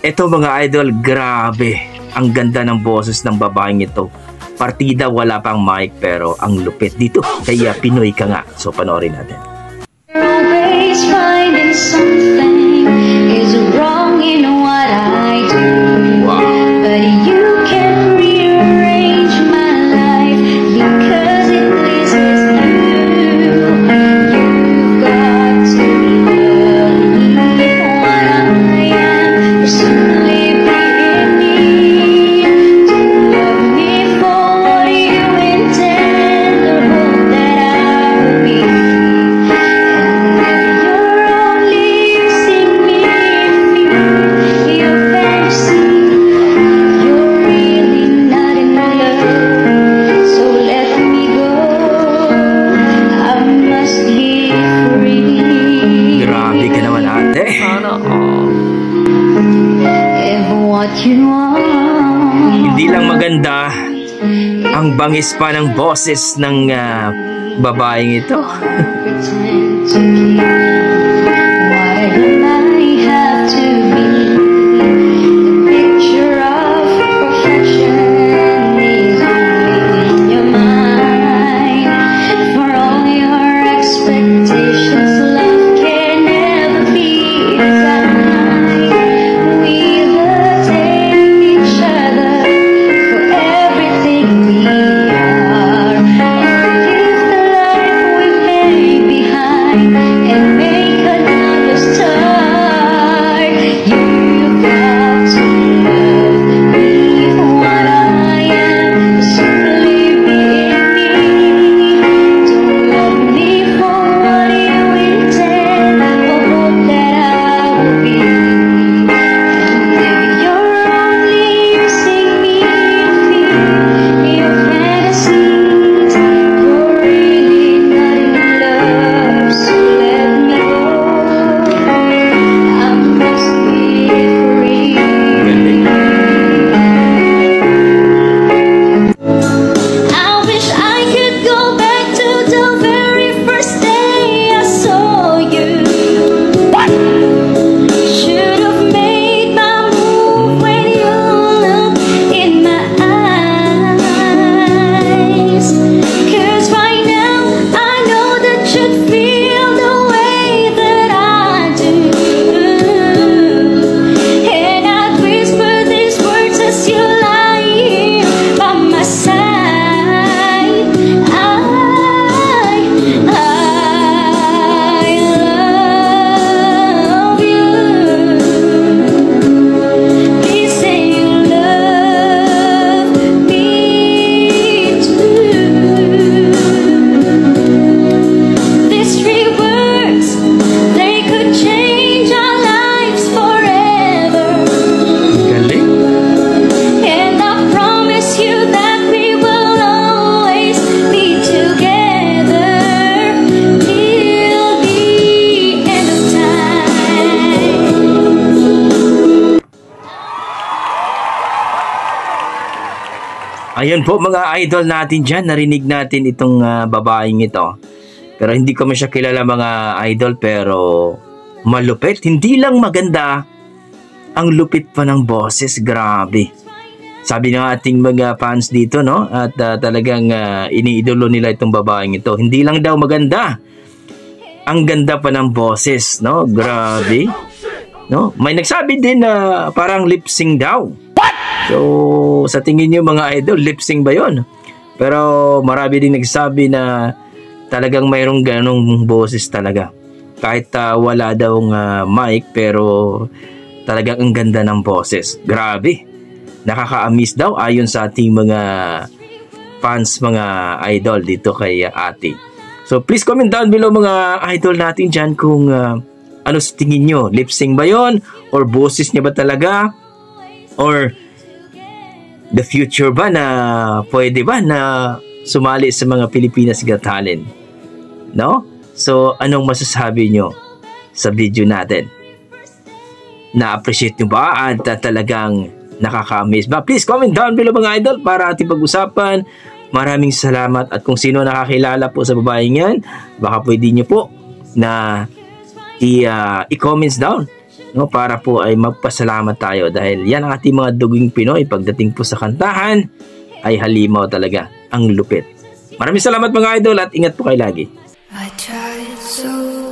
Eto mga idol, grabe. Ang ganda ng boses ng babaeng ito. Partida wala pang mic pero ang lupit dito. Kaya Pinoy ka nga. So panoorin natin. Always finding something is wrong in what I do. Wow. But you can rearrange my life because it pleases you. You've got to love me for what I am, for simply being me. To love me for what you intend, or hope that I will be. Grabe ka naman ate. Hindi lang maganda, ang bangis pa ng boses ng babaeng ito. Ayun po mga idol natin dyan, narinig natin itong babaeng ito. Pero hindi ko man siya kilala mga idol, pero malupit. Hindi lang maganda, ang lupit pa ng boses, grabe. Sabi ng ating mga fans dito, no? At talagang iniidolo nila itong babaeng ito. Hindi lang daw maganda, ang ganda pa ng boses, no? Grabe. No? May nagsabi din na parang lip sync daw. So, sa tingin nyo mga idol, lip sync ba yun? Pero marami din nagsabi na talagang mayroong ganong boses talaga. Kahit wala daw mic, pero talagang ang ganda ng boses. Grabe. Nakaka-amaze daw ayon sa ating mga fans, mga idol dito kay ate. So, please comment down below mga idol natin dyan kung ano sa tingin nyo. Lip sync ba yun? Or boses niya ba talaga? Or the future ba na pwede ba na sumali sa mga Pilipinas Got Talent? No? So, anong masasabi nyo sa video natin? Na-appreciate nyo ba at talagang nakaka-amaze ba? Please comment down below mga idol para ating pag-usapan. Maraming salamat at kung sino nakakilala po sa babaeng yan, baka pwede nyo po na i-comments down no, para po ay magpasalamat tayo dahil yan ang ating mga duging Pinoy. Pagdating po sa kantahan ay halimaw talaga, ang lupit. Maraming salamat mga idol at ingat po kayo lagi. I tried so